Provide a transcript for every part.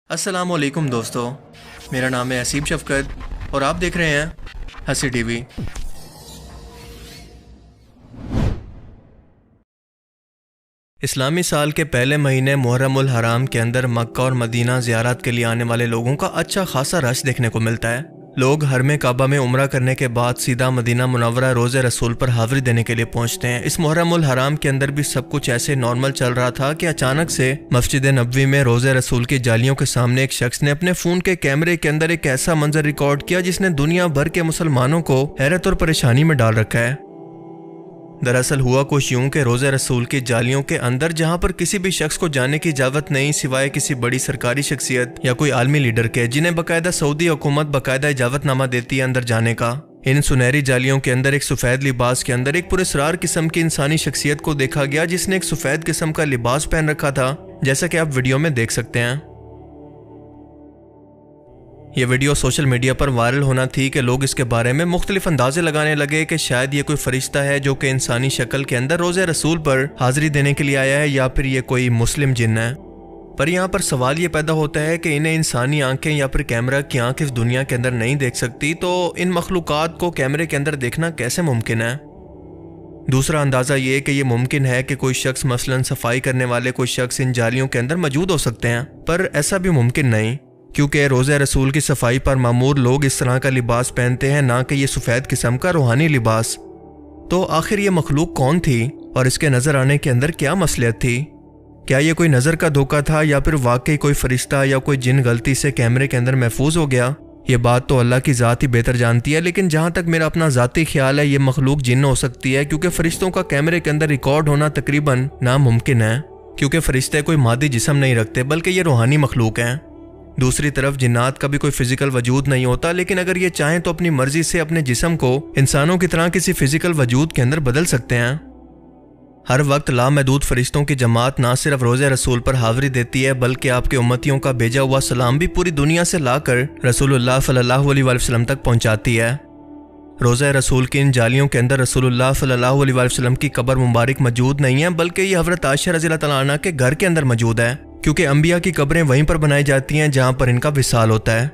अस्सलाम वालेकुम दोस्तों, मेरा नाम है असीम शफकत और आप देख रहे हैं हंसी टीवी। इस्लामी साल के पहले महीने मुहर्रम उल हराम के अंदर मक्का और मदीना ज़ियारत के लिए आने वाले लोगों का अच्छा खासा रश देखने को मिलता है। लोग हरमे काबा में उम्रा करने के बाद सीधा मदीना मुनव्वरा रोज़े रसूल पर हाज़िरी देने के लिए पहुंचते हैं। इस मुहर्रम उल हराम के अंदर भी सब कुछ ऐसे नॉर्मल चल रहा था कि अचानक से मस्जिद नबवी में रोज़े रसूल की जालियों के सामने एक शख्स ने अपने फ़ोन के कैमरे के अंदर एक ऐसा मंजर रिकॉर्ड किया जिसने दुनिया भर के मुसलमानों को हैरत और परेशानी में डाल रखा है। दरअसल हुआ कुछ यूं कि रोज़े रसूल की जालियों के अंदर जहां पर किसी भी शख्स को जाने की इजाज़त नहीं सिवाय किसी बड़ी सरकारी शख्सियत या कोई आलमी लीडर के, जिन्हें बाकायदा सऊदी हुकूमत बाकायदा इजाज़तनामा देती है अंदर जाने का। इन सुनहरी जालियों के अंदर एक सफ़ेद लिबास के अंदर एक पुरस्रार किस्म की इंसानी शख्सियत को देखा गया जिसने एक सफ़ेद किस्म का लिबास पहन रखा था, जैसा कि आप वीडियो में देख सकते हैं। ये वीडियो सोशल मीडिया पर वायरल होना थी कि लोग इसके बारे में मुख्तलिफ अंदाजे लगाने लगे कि शायद ये कोई फरिश्ता है जो कि इंसानी शक्ल के अंदर रोज़े रसूल पर हाज़िरी देने के लिए आया है या फिर ये कोई मुस्लिम जिन्न है। पर यहाँ पर सवाल ये पैदा होता है कि इन्हें इंसानी आंखें या फिर कैमरा की आंख इस दुनिया के अंदर नहीं देख सकती, तो इन मखलूक़ात को कैमरे के अंदर देखना कैसे मुमकिन है। दूसरा अंदाज़ा ये कि ये मुमकिन है कि कोई शख्स मसलन सफाई करने वाले कोई शख्स इन जालियों के अंदर मौजूद हो सकते हैं, पर ऐसा भी मुमकिन नहीं, क्योंकि रोज़े रसूल की सफाई पर मामूर लोग इस तरह का लिबास पहनते हैं, ना कि ये सफ़ेद किस्म का रूहानी लिबास। तो आखिर ये मखलूक कौन थी और इसके नज़र आने के अंदर क्या मसलियत थी? क्या ये कोई नज़र का धोखा था या फिर वाकई कोई फरिश्ता या कोई जिन गलती से कैमरे के अंदर महफूज हो गया? ये बात तो अल्लाह की ज़ात ही बेहतर जानती है, लेकिन जहाँ तक मेरा अपना ज़ाती ख्याल है ये मखलूक जिन्न हो सकती है, क्योंकि फरिश्तों का कैमरे के अंदर रिकॉर्ड होना तकरीबन नामुमकिन है, क्योंकि फरिश्ते कोई मादी जिस्म नहीं रखते बल्कि ये रूहानी मखलूक हैं। दूसरी तरफ जिन्नात का भी कोई फिजिकल वजूद नहीं होता, लेकिन अगर ये चाहें तो अपनी मर्जी से अपने जिस्म को इंसानों की तरह किसी फिजिकल वजूद के अंदर बदल सकते हैं। हर वक्त लामहदूद फरिश्तों की जमात ना सिर्फ रोज़े रसूल पर हाज़िरी देती है बल्कि आपके उम्मतियों का भेजा हुआ सलाम भी पूरी दुनिया से लाकर रसूलुल्लाह सल्लल्लाहु अलैहि वसल्लम तक पहुंचाती है। रोज़े रसूल की इन जालियों के अंदर रसूलुल्लाह सल्लल्लाहु अलैहि वसल्लम की कब्र मुबारक मौजूद नहीं है, बल्कि ये हज़रत आयशा रज़ियल्लाहु तआला अन्हा के घर के अंदर मौजूद है, क्योंकि अंबिया की कब्रें वहीं पर बनाई जाती हैं जहां पर इनका विसाल होता है।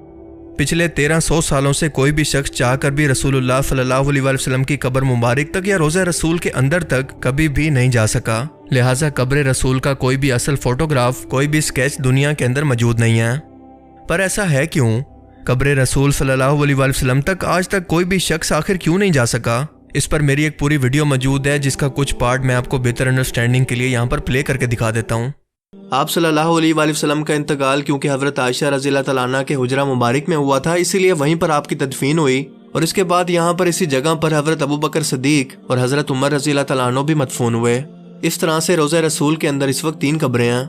पिछले 1300 सालों से कोई भी शख्स चाहकर भी रसूलुल्लाह सल्लल्लाहु अलैहि वसल्लम की कब्र मुबारक तक या रोज़े रसूल के अंदर तक कभी भी नहीं जा सका। लिहाजा कब्र रसूल का कोई भी असल फोटोग्राफ, कोई भी स्केच दुनिया के अंदर मौजूद नहीं है। पर ऐसा है क्यों? कब्र रसूल सल्लल्लाहु अलैहि वसल्लम तक आज तक कोई भी शख्स आखिर क्यों नहीं जा सका? इस पर मेरी एक पूरी वीडियो मौजूद है, जिसका कुछ पार्ट मैं आपको बेहतर अंडरस्टैंडिंग के लिए यहाँ पर प्ले करके दिखा देता हूँ। आप सल्लल्लाहु अलैहि वसल्लम का इंतकाल क्योंकि हज़रत आयशा रज़ियल्लाहु तआला अन्हा के हुजरा मुबारक में हुआ था, इसीलिए वहीं पर आपकी तदफीन हुई, और इसके बाद यहाँ पर इसी जगह पर हज़रत अबू बकर सिद्दीक और हज़रत उमर रज़ियल्लाहु तआला अन्हु भी मदफून हुए। इस तरह से रोज़े रसूल के अंदर इस वक्त 3 कब्रें हैं।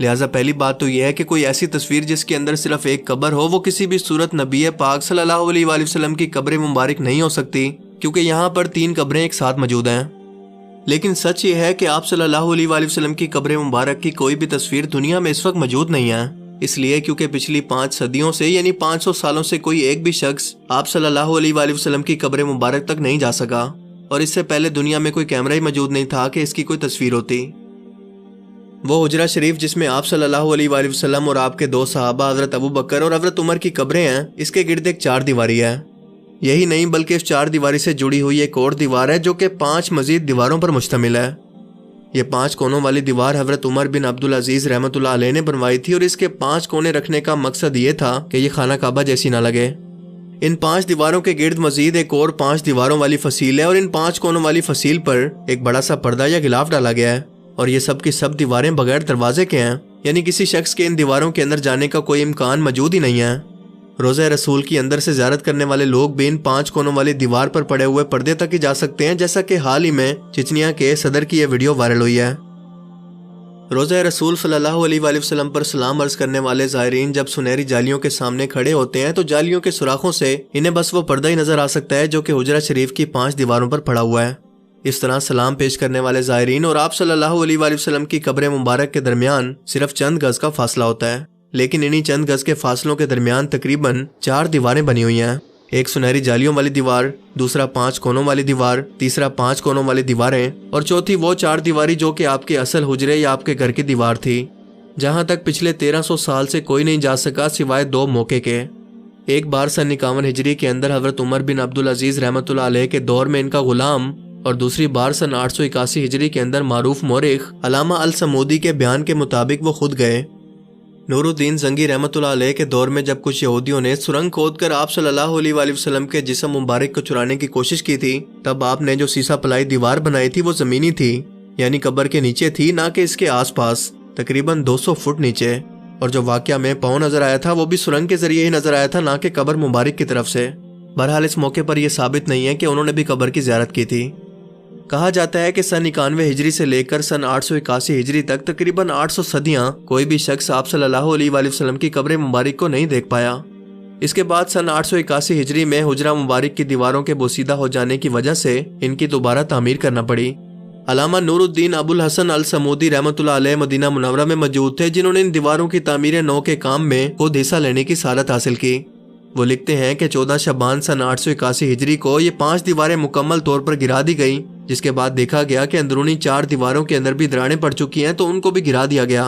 लिहाजा पहली बात तो यह है कि कोई ऐसी तस्वीर जिसके अंदर सिर्फ एक कब्र हो वो किसी भी सूरत नबी पाक सल्लल्लाहु अलैहि वसल्लम की कब्र मुबारक नहीं हो सकती, क्योंकि यहाँ पर 3 कब्रें एक साथ मौजूद हैं। लेकिन सच ये है कि आप सल्लल्लाहु अलैहि वसल्लम की कब्र मुबारक की कोई भी तस्वीर दुनिया में इस वक्त मौजूद नहीं है। इसलिए क्योंकि पिछली 5 सदियों से यानी 500 सालों से कोई एक भी शख्स आप सल्लल्लाहु अलैहि वसल्लम की कब्र मुबारक तक नहीं जा सका, और इससे पहले दुनिया में कोई कैमरा ही मौजूद नहीं था कि इसकी कोई तस्वीर होती। वो हुजरा शरीफ जिसमें आप सल्लल्लाहु अलैहि वसल्लम और आपके 2 सहाबा हज़रत अबू बकर और हज़रत उमर की कब्रें हैं, इसके गिर्द एक 4 दीवारी है। यही नहीं बल्कि इस 4 दीवारी से जुड़ी हुई एक और दीवार है जो कि 5 मजीद दीवारों पर मुश्तमिल है। ये 5 कोनों वाली दीवार हज़रत उमर बिन अब्दुल अजीज रहमतुल्लाह अलैह ने बनवाई थी, और इसके 5 कोने रखने का मकसद ये था कि ये खाना काबा जैसी ना लगे। इन 5 दीवारों के गिर्द मजीद एक और 5 दीवारों वाली फसील है, और इन 5 कोनों वाली फसील पर एक बड़ा सा पर्दा या गिलाफ डाला गया है, और ये सब की सब दीवारें बगैर दरवाजे के हैं, यानी किसी शख्स के इन दीवारों के अंदर जाने का कोई इम्कान मौजूद ही नहीं है। रोज़े रसूल की अंदर से ज़ियारत करने वाले लोग भी इन 5 कोनों वाली दीवार पर पड़े हुए पर्दे तक ही जा सकते हैं, जैसा कि हाल ही में चेचनिया के सदर की यह वीडियो वायरल हुई है। रोज़े रसूल सल्लल्लाहु अलैहि वसल्लम पर सलाम अर्ज करने वाले ज़ायरीन जब सुनहरी जालियों के सामने खड़े होते हैं तो जालियों के सुराखों से इन्हें बस वो पर्दा ही नजर आ सकता है जो कि हुजरा शरीफ की 5 दीवारों पर पड़ा हुआ है। इस तरह सलाम पेश करने वाले ज़ायरीन और आप सल्लल्लाहु अलैहि वसल्लम की कब्र मुबारक के दरमियान सिर्फ चंद गज का फासला होता है, लेकिन इन्हीं चंद गज के फासलों के दरमियान तकरीबन 4 दीवारें बनी हुई हैं। एक सुनहरी जालियों वाली दीवार, दूसरा 5 कोनों वाली दीवार, तीसरा 5 कोनों वाली दीवारें, और चौथी वो 4 दीवारी जो कि आपके असल हुजरे या आपके घर की दीवार थी। जहाँ तक पिछले 1300 साल से कोई नहीं जा सका सिवाय 2 मौके के। एक बार सन 51 हिजरी के अंदर हजरत उमर बिन अब्दुल अजीज रहमतुल्लाह अलैह के दौर में इनका गुलाम, और दूसरी बार सन 881 हिजरी के अंदर मारूफ मौरिख अलामा अल समूदी के बयान के मुताबिक वो खुद गए। नूरुद्दीन जंगी रहमतुल्लाह अलैह के दौर में जब कुछ यहूदियों ने सुरंग खोदकर आप सल्लल्लाहु अलैहि वसल्लम के जिस्म मुबारक को चुराने की कोशिश की थी, तब आपने जो सीसा पलाई दीवार बनाई थी वो जमीनी थी, यानी कब्र के नीचे थी, ना कि इसके आसपास, तकरीबन 200 फुट नीचे। और जो वाकया में पाँव नजर आया था वो भी सुरंग के जरिए ही नजर आया था, ना कि कब्र मुबारक की तरफ से। बहरहाल इस मौके पर यह साबित नहीं है कि उन्होंने भी कब्र की ज़ियारत की थी। कहा जाता है कि सन 91 हिजरी से लेकर सन 881 हिजरी तक तकरीबन 800 सदियां कोई भी शख्स आप सल्लल्लाहु अलैहि वसल्लम की कब्र मुबारक को नहीं देख पाया। इसके बाद सन 881 हिजरी में हुजरा मुबारक की दीवारों के बोसीदा हो जाने की वजह से इनकी दोबारा तामीर करना पड़ी। अलामा नूरुद्दीन अबुल हसन अल समूदी रहमतुल्लाह अलैह मदीना मुनव्वरा में मौजूद थे, जिन्होंने इन दीवारों की तामीर नौ के काम में खुद हिस्सा लेने की सआदत हासिल की। वो लिखते हैं कि 14 शबान सन 881 हिजरी को ये 5 दीवारें मुकम्मल तौर पर गिरा दी गई, जिसके बाद देखा गया कि अंदरूनी 4 दीवारों के अंदर भी दरारें पड़ चुकी हैं, तो उनको भी गिरा दिया गया।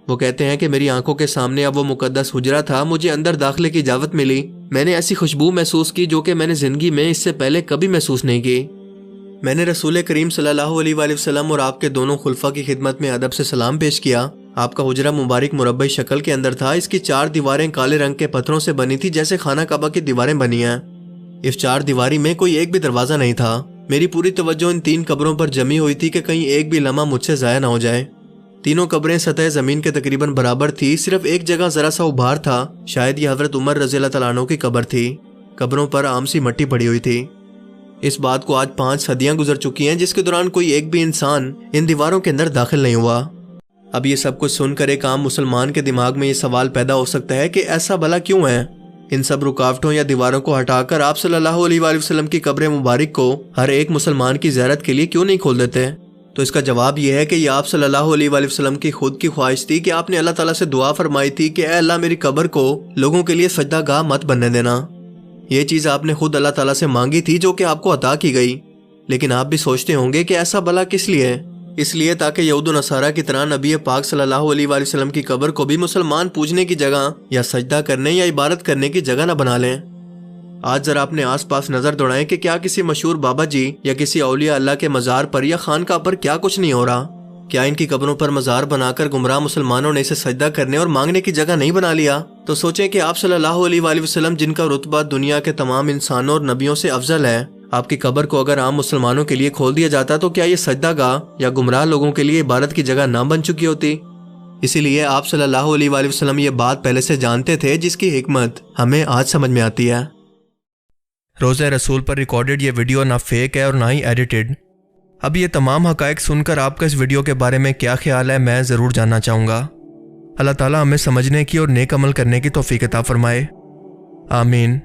वो कहते हैं कि मेरी आंखों के सामने अब वो मुकद्दस हुजरा था, मुझे अंदर दाखिले की इजाजत मिली, मैंने ऐसी खुशबू महसूस की जो कि मैंने जिंदगी में इससे पहले कभी महसूस नहीं की। मैंने रसूल करीम सल्लल्लाहु अलैहि वसल्लम और आपके दोनों खुलफा की खिदमत में अदब से सलाम पेश किया। आपका हुजरा मुबारक मुरब्बई शक्ल के अंदर था। इसकी 4 दीवारें काले रंग के पत्थरों से बनी थी, जैसे खाना काबा की दीवारें बनी हैं। इस 4 दीवारी में कोई एक भी दरवाजा नहीं था। मेरी पूरी तवज्जो इन 3 कब्रों पर जमी हुई थी कि कहीं एक भी लम्हा मुझसे ज़ाया ना हो जाए। तीनों कब्रें सतह ज़मीन के तकरीबन बराबर थी, सिर्फ एक जगह ज़रा सा उभार था, शायद ये हज़रत उमर रज़ियल्लाहु तआला अन्हु की कब्र थी। कब्रों पर आम सी मट्टी पड़ी हुई थी। इस बात को आज 5 सदियां गुजर चुकी हैं, जिसके दौरान कोई एक भी इंसान इन दीवारों के अंदर दाखिल नहीं हुआ। अब ये सब कुछ सुनकर एक आम मुसलमान के दिमाग में ये सवाल पैदा हो सकता है कि ऐसा भला क्यों है? इन सब रुकावटों या दीवारों को हटाकर आप सल्लल्लाहु अलैहि वसल्लम की कब्र मुबारक को हर एक मुसलमान की ज़ियारत के लिए क्यों नहीं खोल देते? तो इसका जवाब यह है कि यह आप सल्लल्लाहु अलैहि वसल्लम की खुद की ख्वाहिश थी कि आपने अल्लाह ताला से दुआ फरमाई थी कि ऐ अल्लाह मेरी कब्र को लोगों के लिए सजदा गाह मत बनने देना। ये चीज़ आपने खुद अल्लाह ताला से मांगी थी, जो कि आपको अता की गई। लेकिन आप भी सोचते होंगे कि ऐसा भला किस लिए? इसलिए ताकि यहूद व नसारा की तरह नबी पाक सल्लल्लाहु अलैहि वसल्लम की कब्र को भी मुसलमान पूजने की जगह या सजदा करने या इबादत करने की जगह न बना लें। आज जरा अपने आसपास नजर दौड़ाएं कि क्या किसी मशहूर बाबा जी या किसी औलिया अल्लाह के मज़ार पर या खानका पर क्या कुछ नहीं हो रहा? क्या इनकी कब्रों पर मज़ार बनाकर गुमराह मुसलमानों ने इसे सजदा करने और मांगने की जगह नहीं बना लिया? तो सोचें कि आप सल्लल्लाहु अलैहि वसल्लम, जिनका रुतबा दुनिया के तमाम इंसानों और नबियों से अफजल है, आपकी कब्र को अगर आम मुसलमानों के लिए खोल दिया जाता तो क्या ये सजदा गाह या गुमराह लोगों के लिए इबादत की जगह ना बन चुकी होती? इसीलिए आप सल्लल्लाहु अलैहि वसल्लम ये बात पहले से जानते थे, जिसकी हिकमत हमें आज समझ में आती है। रोज़े रसूल पर रिकॉर्डेड ये वीडियो ना फेक है और ना ही एडिटेड। अब ये तमाम हक़ाइक़ सुनकर आपका इस वीडियो के बारे में क्या ख्याल है, मैं ज़रूर जानना चाहूँगा। अल्लाह ताला हमें समझने की और नेक अमल करने की तौफ़ीक़ अता फ़रमाए। आमीन।